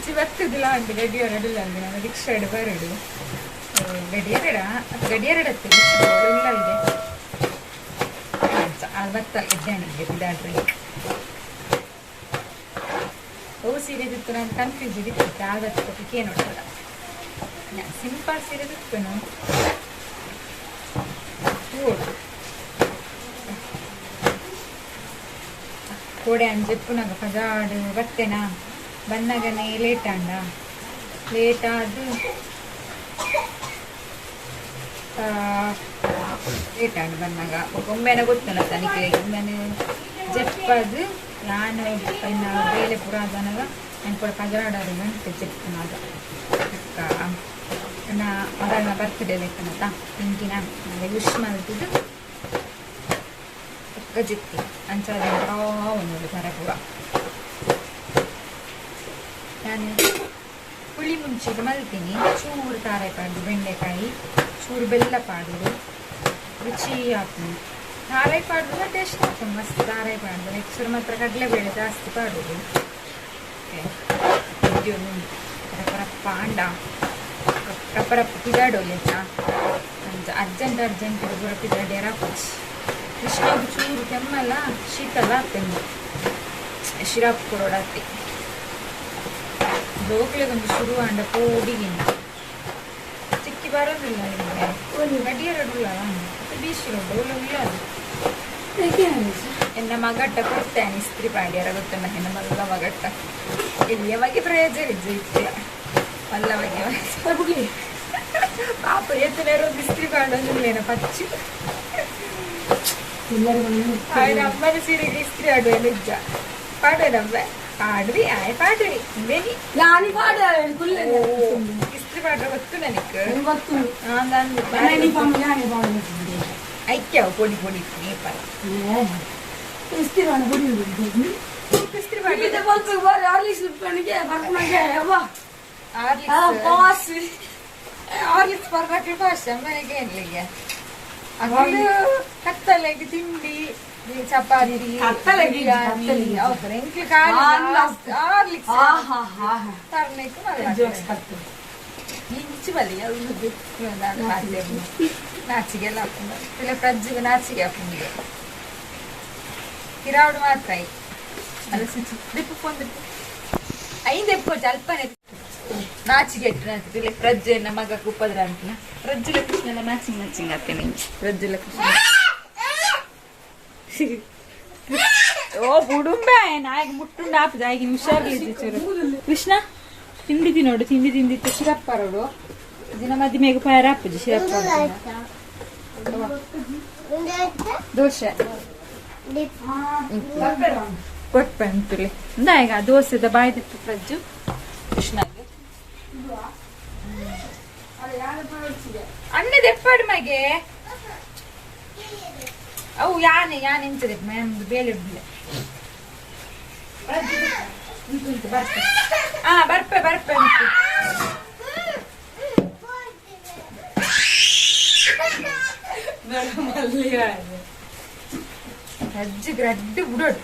ಇಂಚಿ ಬರ್ತದಿಲ್ಲ ಅಂತ ಗಡಿಯಾರಡಿಲ್ಲ ಅಂದ್ರೆ ನಾನು ರಿಕ್ಷಾ ಬರಡು ಗಡಿಯಾರಡ ಗಡಿಯಾರಡತ್ತೆ ಇಲ್ಲ ಇದೆ ಅದು ಬರ್ತಲ್ಲ ಇದ್ದಾಣಿಗೆ ಇದ್ದಾಡ್ರಿ ಅವು ಸೀರೆ ತಿತ್ತು ನಾನು ಕನ್ಫ್ಯೂಸ್ ಇದಿತ್ತು ಆಗತ್ತೆ ನೋಡಲ್ಲ ಸಿಂಪಲ್ ಸೀರೆ ತಿತ್ತನು ಕೋಡೆ ಅಂಜೆಪ್ಪು ನಂಗೆ ಪಜಾಡು ಬರ್ತೇನಾ ಬಂದಾಗನೇ ಲೇಟ್ ಆಂಡ ಲೇಟ್ ಆದು ಲೇಟ್ ಆಂಡು ಬಂದಾಗ ಒಮ್ಮೆನ ಗೊತ್ತಲ್ಲ ತನಿಖೆ ಒಮ್ಮೆನೆ ಜಪ್ಪದು ನಾನು ಇನ್ನು ಬೇಲೆ ಪುರ ಅದನಾಗ ನಾನು ಕೂಡ ಪಜಾಡೋದು ಗಂಟೆ ಜಪ್ಪನಾಗ ನಾ ಮಗಳನ್ನ ಬರ್ತ್ಡೇ ಲೆಕ್ಕನತ್ತ ಇಂಕಿನ ನನಗೆ ವಿಶ್ ಮಾಡ್ತಿದ್ದು ಗಜಿತ್ತಿ ಅಂಚಾದ ಒಂದು ಥರ ಪೂರ ನಾನು ಹುಳಿ ಮುಂಚಿಗೆ ಮಲ್ತೀನಿ ಚೂರು ತಾರೆ ಪಾಡು ಬೆಂಡೆಕಾಯಿ ಚೂರು ಬೆಲ್ಲ ಪಾಡುದು ರುಚಿ ಹಾಕ್ತೀನಿ ತಾರಾಯಿ ಪಾಡ್ದು ಟೇಸ್ಟ್ ಆಗ್ತದೆ ಮಸ್ತ್ ತಾರಾಯಿ ಪಾಡ್ದು ನೆಕ್ಸ್ಟ್ ಮಾತ್ರ ಕಡಲೆಬೇಳೆ ಜಾಸ್ತಿ ಪಾಡೋದು ಪಾಂಡ ರಪ್ಪರಪ್ಪ ಪಿದಾಡೋಲಿ ಅಂತ ಅರ್ಜೆಂಟ್ ಪೂರ ಪಿದಾಡ್ಯಾರ ಹಾಕೋಚಿ ಕೃಷ್ಣಗೆ ಚೂರು ಕೆಮ್ಮಲ್ಲ ಶೀತಲ್ಲ ಆಗ್ತಂದು ಶಿರಾಪ್ ಕೊಡೋಡಾತಿ ಜೋಕ್ಲೆಗೊಂದು ಶುರು ಅಂಡ ಪೋಡಿಗಿಂದ ಚಿಕ್ಕಿ ಬರೋದಿಲ್ಲ ನಿಮಗೆ ಗಡಿಯಾರಡುಲ್ಲ ಬೀಸಿರೋದು ಇಲ್ಲ ಅದು ಎನ್ನ ಮಗಟ್ಟ ಕೊಡ್ತೇನೆ ಇಸ್ತ್ರಿ ಪಾಡ್ಯಾರ ಗೊತ್ತಣ್ಣ ಹೆಣ್ಣ ಮಲ್ಲ ಮಗಟ್ಟ ಇಲ್ಲಿಯವಾಗಿ ಪ್ರಯೋಜನ ಇದ್ದೆ ಮಲ್ಲವಾಗಿ ಪಾಪ ಎತ್ತನೇರೋ ಇಸ್ತ್ರಿ ಪಾಡೋದಿಲ್ಲೇನ ಪಚ್ಚು ಅಮ್ಮನ ಸೀರೆಗೆ ಇಸ್ತ್ರಿ ಆಡುವ ನಿಜ ಪಾಡೋನಮ್ಮ ಪಾಡ್ರಿ ಆಯ್ ಪಾಡ್ರಿ ಬೇನಿ ಇಸ್ತ್ರಿ ಪಾಡ್ರ ಗೊತ್ತು ನನಗೆ ಐಕ್ಯ ಪೊಡಿ ಪೊಡಿ ನೇಪಾಳ ಇಸ್ತ್ರಿ ಆರ್ಲಿಕ್ಸ್ ಬರ್ಬೇಕು ಫಾಸ್ಟ್ ಮನೆಗೆ ಏನ್ಲಿಗೆ ಕತ್ತಲೆಗೆ ತಿಂಡಿ ಚಪಾತಿ ಇಂಚು ಬಲಿ ನಾಚಿಗೆಲ್ಲ ಹಾಕೊಂಡು ಫ್ರಿಜ್ಜಿಗೆ ನಾಚಿಗೆ ಹಾಕೊಂಡಿಗೆ ಕಿರಾವಡು ಮಾತ್ರ ಐದು ಎಪ್ಪತ್ತು ಅಲ್ಪನೆ ನಾಚಿಗೆ ಇಟ್ಟು ಫ್ರಿಜ್ ನಮ್ಮ ಮಗ ಕುಪ್ಪದ್ರ ಅಂತ ಫ್ರಿಜ್ಜಿಲ ಕೃಷ್ಣನ ಮ್ಯಾಚಿಂಗ್ ಆಗ್ತೇನೆ ಫ್ರಿಜ್ಜಿಲ ಕೃಷ್ಣ ಓ ಬುಡುಂಬೆ ನಾಯಿಗೆ ಮುಟ್ಟುಂಡು ಹಾಪದ ಆಗಿನ ಹುಷಾರ್ಲಿದ್ದು ಚೂರು ಕೃಷ್ಣ ತಿಂಡಿ ನೋಡು ತಿಂದಿತ್ತು ಶಿರಪ್ಪರೋಡು ದಿನ ಮಧ್ಯೆ ಮೇಗ ಪಾಯರ ಹಾಪುದು ಶಿರಪ್ಪ ದೋಸೆ ಕೊಟ್ಪಂತುಲಿ ಇಂದ ಈಗ ದೋಸೆದ ಬಾಯ್ದಿತ್ತು ಫ್ರಿಜ್ಜು ಕೃಷ್ಣಗೆ ಅನ್ನದ ಎಪ್ಪಾಡು ಮಗೆ ಅವು ಯಾನೆ ಎಂಚದೆ ಮ್ಯಾಮ್ದು ಬೇಲೆ ಇಡ್ಲಿಲ್ಲ ಬರ್ಪೆ ಅಜ್ಜಿಗೆ ರಡ್ಡು ಬಿಡೋಡು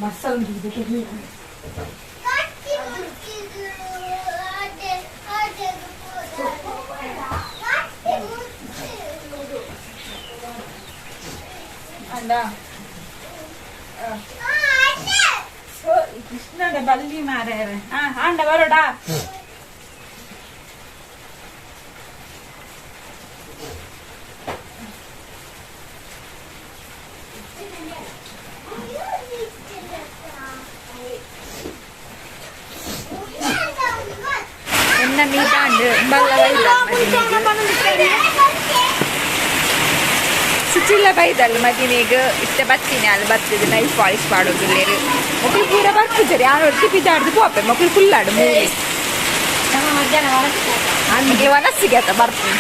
ಮಸಾಲ ಕೃಷ್ಣದ ಬಲ್ಲಿ ಮಾರ ಆಂಡ ಬರೋಡಾ ಎನ್ನ ಮೀಟಾಂಡು ಬಲ್ಲವೈಲ್ಲ ಸುಚಿಲ್ಲ ಬೈದಲ್ಲ ಮದಿನೆಗೆ ಇಷ್ಟ ಬತ್ತೀನಿ ಅಲ್ಲಿ ಬರ್ತಿದ್ದು ನೈಫ್ ಪಾಲಿಶ್ ಮಾಡೋದಿಲ್ಲೇರು ಮಕ್ಕಳು ಪೂರ ಬರ್ತಿದ್ದಾರೆ ಯಾರು ಒಟ್ಟು ಬಿದ್ದಾಡ್ದು ಪೋಪೆ ಮಕ್ಕಳು ಫುಲ್ಲಾಡು ಮೂವಿ ನನಗೆ ಒನಸ್ಸಿಗೆ ಆತ ಬರ್ತೀನಿ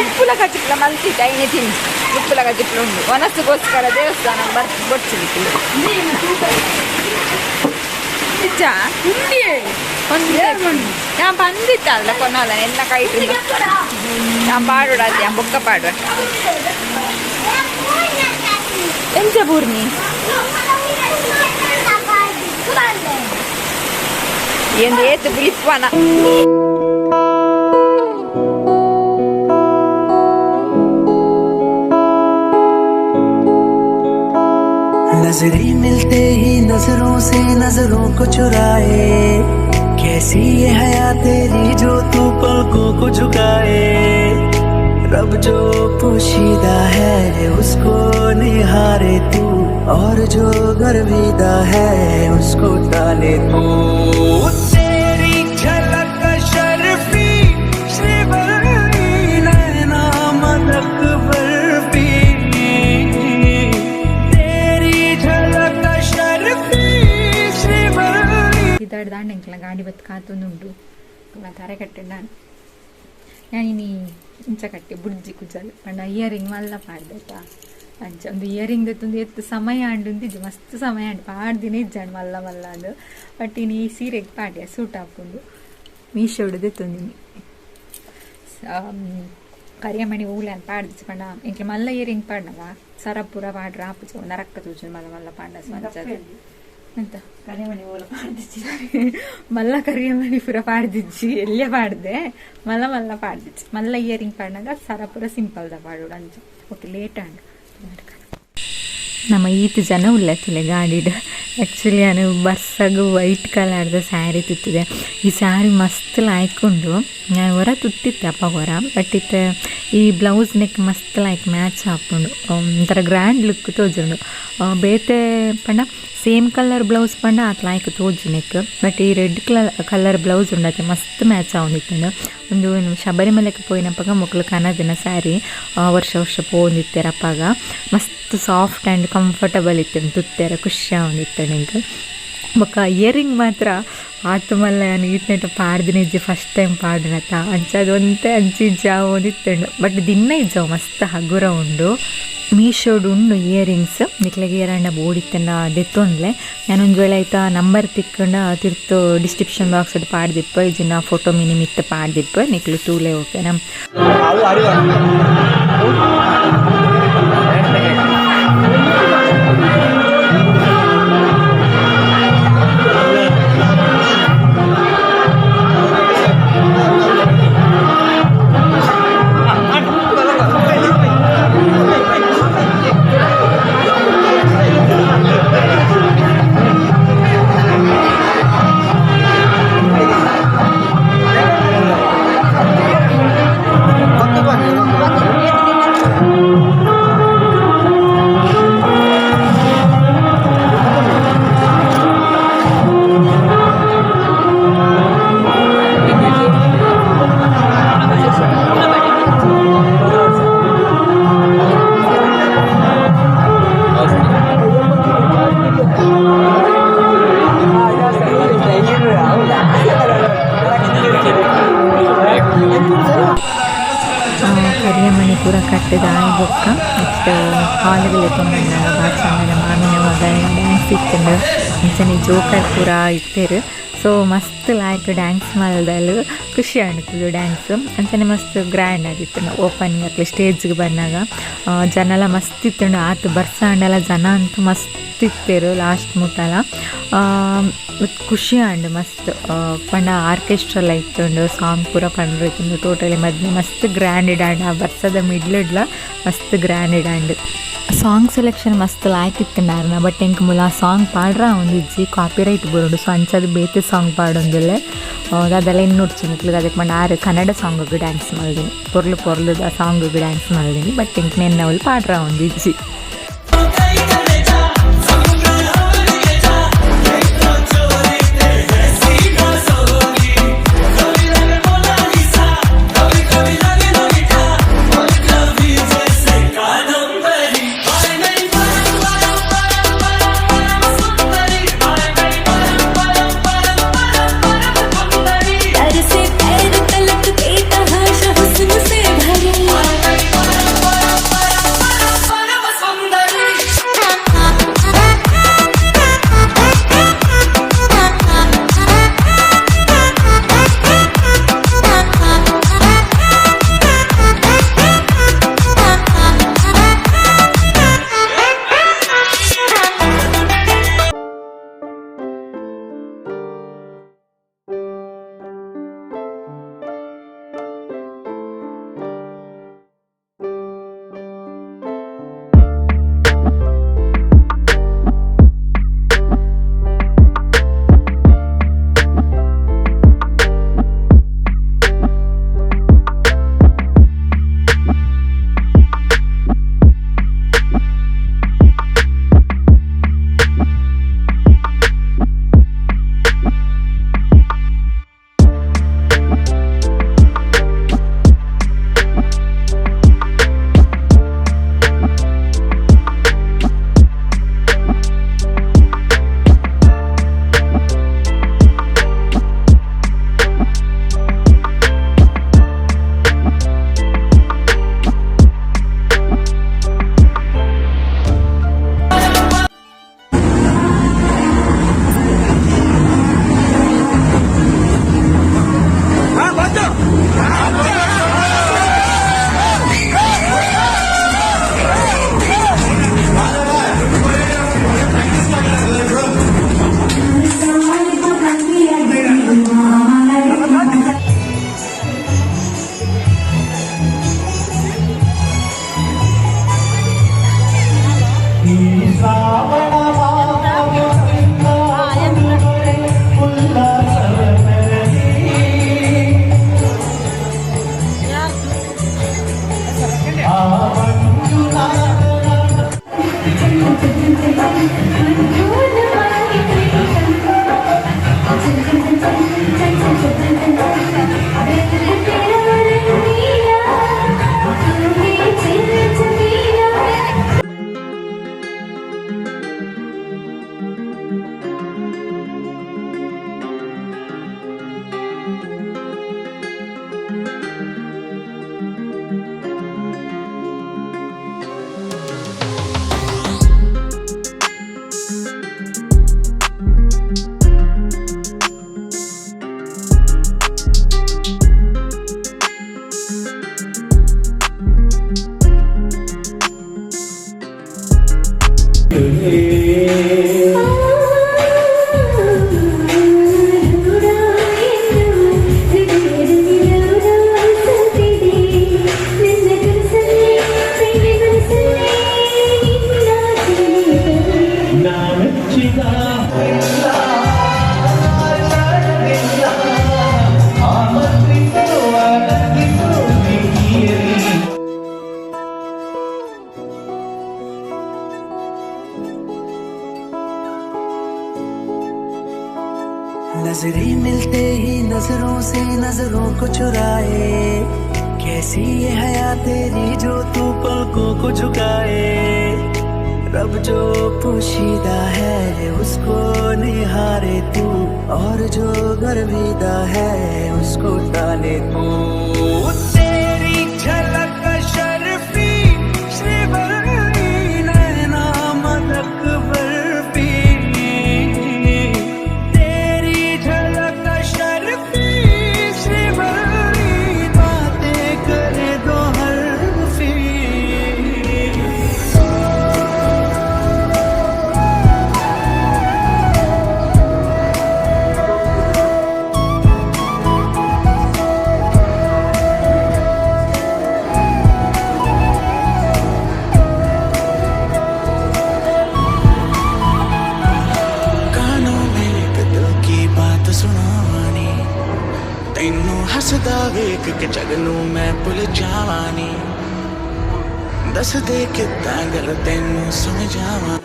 ಉಪ್ಪುಲ ಕಚ್ಚಿಪ್ಲ ಮಲ್ತಿದ್ದ ಐನೇ ತಿಂದು ಉಪ್ಪುಲ ಕಚ್ಚಿಪ್ಲ ಉಂಟು ಒನಸ್ಸಿಗೋಸ್ಕರ ದೇವಸ್ಥಾನ ಬರ್ತೀನಿ ಗೊತ್ತಿಲ್ಲ ನಿಜ ಒಂದು ഞാൻ പന്തിട്ടല്ല കൊന്നോല എന്നെ കഴിക്കുന്നു ഞാൻ പാടൂടാ ഞാൻ ബൊക്ക പാടുക ಎಂಚ ಪೂರ್ಣಿ ಎಂದು ಏತು ಬಿಳಿಪ್ಪಾನ नजरें मिलते ही नजरों से नजरों को चुराए कैसी ये हया तेरी जो तू पलकों को झुकाए रब जो पोशीदा है उसको निहारे तू और जो गर्विदा है उसको टाले तू तेरी झलक शर्फी श्रीवल्ली नैना मदक बर्फी तेरी झलक शर्फी श्रीवल्ली ഇതാട് ദാണ്ടെങ്കില ഗാഡി ബത്ത് കാത്തുന്നുണ്ട് തര കെട്ടിണ്ടാണ് ഞാനിനി ಇಂಚ ಕಟ್ಟಿ ಬುಡ್ಜಿ ಕುಜಲು ಪಂಡ ಇಯರಿಂಗ್ ಮಲ್ಲ ಪಾಡ್ದೆತ ಅಂಚ ಒಂದು ಇಯರಿಂಗ್ ದತ್ತೊಂದು ಎತ್ತು ಸಮಯ ಅಂಡು ಮಸ್ತ್ ಸಮಯ ಅಂಡು ಪಾಡ್ದಿನ ಇಜ್ಜಾಂಡು ಮಲ್ಲ ಮಲ್ಲ ಅಂದು ಬಟ್ ಇನ್ನು ಈ ಸೀರೆಗೆ ಪಾಡ್ಯ ಸೂಟ್ ಹಾಕೊಂಡು ಮೀಶೋಡು ದತ್ತೊಂದಿನಿ ಕರಿಯಮಣಿ ಹೂಲೆ ಅಂತ ಪಾಡ್ದಿச்சு ಪಂಡ ಇಂಕ ಮಲ್ಲ ಇಯರಿಂಗ್ ಪಾಡ್ನವ ಸರಪುರ ಪಾಡ್ರ ಆಪುಚು ನರಕ್ಕ ತೂಚು ಮಲ್ಲ ಮಲ್ಲ ಪಾಂಡ ಸ್ವಂಚದು ಎಂತ ಕರಿಮಣಿ ಓಲ ಪಾಡ್ದಿಚ್ಚಿ ಮಲ್ಲ ಕರಿಯಮಣಿ ಪುರ ಪಾಡ್ದಿಚ್ಚಿ ಎಲ್ಲೇ ಪಾಡ್ದೆ ಮಲ್ಲ ಮಲ್ಲ ಪಾಡ್ದಿಚ್ಚಿ ಮಲ್ಲ ಇಯರಿಂಗ್ ಪಾಡ್ನಾಗ ಸರಪುರ ಸಿಂಪಲ್ದ ಪಾಡೋಡು ಅಂಚ ಓಕೆ ಲೇಟ್ ಆಂಡ್ ನಮ್ಮ ಈತ್ ಜನ ಉಲ್ಲತ್ತಿಲ್ಲ ಗಾಡಿಡ್ ಆ್ಯಕ್ಚುಲಿ ನಾನು ಬರ್ಸಾಗ ವೈಟ್ ಕಲರ್ದ ಸ್ಯಾರಿ ತುತ್ತಿದೆ ಈ ಸ್ಯಾರಿ ಮಸ್ತ್ ಲಾಯ್ಕೊಂಡು ನಾನು ಹೊರ ತುತ್ತಿತ್ತೆ ಅಪ್ಪ ಹೊರ ಬಟ್ ಇತ್ತು ಈ ಬ್ಲೌಸ್ ನೆಕ್ ಮಸ್ತ್ ಲೈಕ್ ಮ್ಯಾಚ್ ಹಾಕೊಂಡು ಒಂಥರ ಗ್ರ್ಯಾಂಡ್ ಲುಕ್ ತೋಜುಂಡು ಬೇತೆ ಪಂಡ ಸೇಮ್ ಕಲರ್ ಬ್ಲೌಸ್ ಪಂಡ ಆತ್ ಲಾಯ್ಕ್ ತೋಜು ನೆಕ್ ಬಟ್ ಈ ರೆಡ್ ಕಲರ್ ಬ್ಲೌಸ್ ಉಂಡತ್ತೆ ಮಸ್ತ್ ಮ್ಯಾಚ್ ಆವೊಂದಿತ್ತು ಒಂದು ಶಬರಿಮಲೆಗೆ ಪೋಯಿನಪ್ಪಾಗ ಮೊಕ್ಲು ಕನದಿನ ಸ್ಯಾರಿ ವರ್ಷ ವರ್ಷ ಪೋಂದಿತ್ತೇರಪ್ಪಾಗ ಮಸ್ತ್ ಸಾಫ್ಟ್ ಆ್ಯಂಡ್ ಕಂಫರ್ಟಬಲ್ ಇತ್ತು ತುತ್ತೇರ ಖುಷಿ ಆವೊಂದಿತ್ತು ನಿಂಗೆ ಬೊಕ್ಕ ಇಯರಿಂಗ್ ಮಾತ್ರ ಆತು ಮಲ್ಲ ನಾನು ಈತ್ನೆಟ ಪಾಡ್ದಿನ ಇಜ್ಜಿ ಫಸ್ಟ್ ಟೈಮ್ ಪಾಡ್ನತ ಅಂಚದೊಂತೆ ಅಂಚಿ ಇಜ್ಜಾವು ಓದಿತ್ತಂಡು ಬಟ್ ದಿನ ಇಜ್ಜಾವು ಮಸ್ತ್ ಹಗುರ ಉಂಡು ಮೀಶೋಡು ಉಂಡು ಇಯರಿಂಗ್ಸ್ ನಿಕ್ಲೆಗೆ ಎರಣ್ಣ ಬೋಡಿತ್ತನ್ನ ದೆತ್ತೊಂದ್ಲೆ ನಾನೊಂದು ವೇಳೆ ಆಯ್ತಾ ನಂಬರ್ ತಿಕ್ಕೊಂಡು ತಿರ್ತು ಡಿಸ್ಕ್ರಿಪ್ಷನ್ ಬಾಕ್ಸ್ ಪಾಡ್ದಿಪ್ಪ ಇಜ್ಜಿನ ಫೋಟೋ ಮಿನಿ ಮಿತ್ತ ಪಾಡ್ದಿಪ್ಪ ನಿಕ್ಲು ತೂಲೆ ಓಕೆನಾ ಕರಿಯಮಣಿ ಪೂರ ಕಟ್ಟಿದ ಆಯ್ಬೊಕ್ಕ ನೆಕ್ಸ್ಟ್ ಹಾಲುಗಳು ತೊಂಬಣ್ಣ ಬಾಚಂಗನ ಮಾಮಿನ ಮಗ ಡ್ಯಾನ್ಸ್ ಇತ್ತಂಡು ಅಂಚನೆ ಜೋಕರ್ ಪೂರ ಇತ್ತೇರು ಸೊ ಮಸ್ತ್ ಲಾಯ್ಕ್ ಡ್ಯಾನ್ಸ್ ಮಲ್ದಲು ಖುಷಿ ಅನ್ಕುದು ಡ್ಯಾನ್ಸ್ ಅಂಚನೆ ಮಸ್ತ್ ಗ್ರ್ಯಾಂಡ್ ಆಗಿತ್ತು ಓಪನಿಂಗ್ ಆಗಲಿ ಸ್ಟೇಜ್ಗೆ ಬಂದಾಗ ಜನ ಎಲ್ಲ ಮಸ್ತ್ ಇತ್ತಂಡು ಆತು ಬರ್ಸಾಂಡೆಲ್ಲ ಜನ ಅಂತೂ ಮಸ್ತ್ ಇತ್ತೇರು ಲಾಸ್ಟ್ ಮುಟ್ಟಲ್ಲ ಖುಷಿ ಆಂಡ್ ಮಸ್ತ್ ಪಂಡ ಆರ್ಕೆಸ್ಟ್ರಲ್ಲ ಇತ್ತುಂಡು ಸಾಂಗ್ ಪೂರ ಪಂಡ್ರು ಇತ್ತುಂಡು ಟೋಟಲಿ ಮದ್ವೆ ಮಸ್ತ್ ಗ್ರ್ಯಾಂಡೆಡ್ ಆ್ಯಂಡ್ ಆ ಬರ್ಸದ ಮಿಡ್ಲಿಡ್ಲ ಮಸ್ತ್ ಗ್ರ್ಯಾಂಡೆಡ್ ಆ್ಯಂಡ್ ಸಾಂಗ್ ಸೆಲೆಕ್ಷನ್ ಮಸ್ತ್ ಲಾಯ್ಕ್ ಇತ್ತುಂಡಾರನ ಬಟ್ ಎಂಕ್ ಮುಲ ಆ ಸಾಂಗ್ ಪಾಡ್ರ ಒಂದಿಜ್ಜಿ ಕಾಪಿರೈಟ್ ಬರೋಡು ಸೊ ಅಂಚದು ಬೇತೆ ಸಾಂಗ್ ಪಾಡೊಂದಿಲ್ಲ ಅದೆಲ್ಲ ಇನ್ನು ನೋಡ್ಚಿನಿಕ್ಲಿಗೆ ಅದಕ್ಕೆ ಮಂಡ ಆರು ಕನ್ನಡ ಸಾಂಗಿಗೆ ಡ್ಯಾನ್ಸ್ ಮಾಡಿದೀನಿ ಪೊರ್ಲು ಆ ಸಾಂಗಿಗೆ ಡ್ಯಾನ್ಸ್ ಮಾಡಿದೀನಿ ಬಟ್ ಎಂಕ್ ನೆನ್ನವಲ್ಲಿ ಪಾಡ್ರ ಒಂದಿಜ್ಜಿ नजरें मिलते ही नजरों से नजरों को चुराए, कैसी ये हया तेरी जो तू पलकों को झुकाए। रब जो पोशीदा है उसको निहारे तू, और जो गर्विदा है उसको टाले तू। तेरी झलक शर्फी श्रीवल्ली नैना मदक बर्फी, तेरी झलक शर्फी श्रीवल्ली बातें करे दो हरफी। ਤੈਨੂੰ ਹੱਸਦਾ ਵੇਖ ਕੇ ਜਗ ਨੂੰ ਮੈਂ ਭੁੱਲ ਜਾਵਾਂਨੀ, ਦੱਸ ਦੇ ਕਿੱਦਾਂ ਗੱਲ ਤੈਨੂੰ ਸਮਝਾਵਾਂ।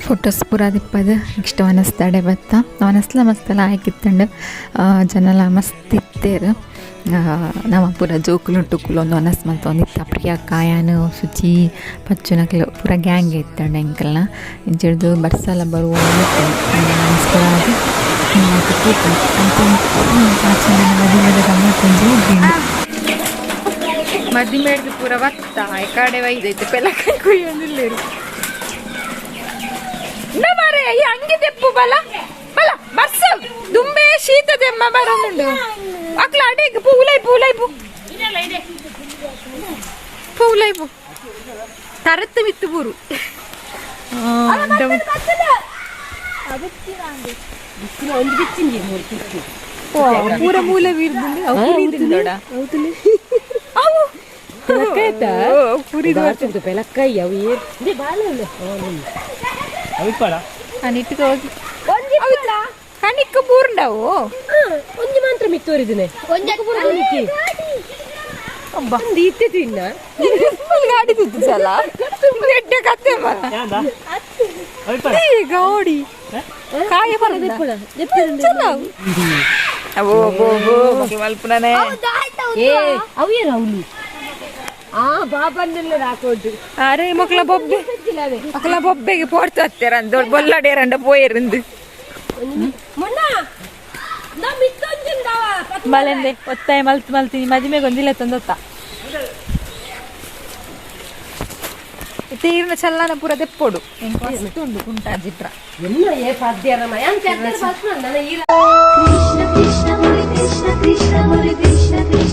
ಫೋಟೋಸ್ ಪೂರ ದಿಪ್ಪದು ನೆಕ್ಸ್ಟ್ ವನಸ್ತಡೆ ಬತ್ತ ವನಸ್ಲ ಮಸ್ತೆಲ್ಲ ಆಯ್ಕಿತ್ತಂಡು ಜನಲ ಮಸ್ತ್ ಇತ್ತೇರು. ನಮ್ಮ ಪೂರ ಜೋಕುಲು ಟುಕ್ಕುಲು ಒಂದು ವನಸ್ ಮಲ್ತ ಒಂದಿತ್ತ ಪ್ರಿಯಾ ಕಾಯನು ಶುಚಿ ಪಚ್ಚುನಕ್ಲು ಪೂರ ಗ್ಯಾಂಗ್ ಇತ್ತಂಡು ಎಂಕಲ್ನ ಇಂಚಿಡ್ದು ಬರ್ಸಲ ಬರುವ ಮಸ್ಕರಾಗಿ ಮದ್ದಿ ಮೇಡ್ದು ಪೂರ ಬತ್ತ ಈ ಕಡೆ ಒಯ್ದೈತೆ ಪೆಲಕಾಯಿ ಕೊಯ್ಯೊಂದಿಲ್ಲೇರು ಮಾರೆ ಈ ಅಂಗಿ ತೆಪ್ಪು ಬಲ ಬಲ ಬರ್ಸ ದುಂಬೆ ಶೀತ ದೆಮ್ಮ ಬರೋನುಂಡು ಅಕ್ಲ ಅಡೆಗೆ ಪೂಲೈ ತರತ್ತು ಮಿತ್ತು ಪೂರು ಪೂರ ಮೂಲ ಬೀರ್ದುಂಡು ಪೆಲಕಾಯಿ ಅವು ಅನಿಟ್ಟು ಕಣಿಕ್ಕ ಪೂರ್ಂಡವು ಒಂಜಿ ಮಾತ್ರ ಮಿತ್ತೋರಿದನೆ ಇತ್ತೆ ತಿನ್ನ ಗಾಡಿ ತಿದ್ದಲ್ಲ ಎಡ್ಡೆ ಕತ್ತೆ ಗಾಡಿ ಕಾಯ ಮಲ್ಪುನೇ ಏ ಅವೇ ರೌಲಿ ಬಾಬನ್ನೆಲ್ಲ ಹಾಕೋದು ಅರೆ ಮಕ್ಕಳ ಬೊಬ್ಬೆಗೆ ಪೋಡ್ತಾರ ದೊಡ್ಡ ಬೊಲ್ಲಡೇರಂಡ ಪೋಯರಿಂದ ಬಲೆಂದೆ ಒತ್ತಾಯ ಮಲ್ತೀನಿ ಮದುವೆಗೆ ಒಂದಿಲ್ಲ ತಂದೊತ್ತ ತೀರ್ನ ಚಲ್ಲನ ಪೂರ ತೆಪ್ಪೋಡು ಉಂಟು ಕುಂಟಾಜಿಟ್ರ ಎಲ್ಲ ಏ ಪದ್ಯ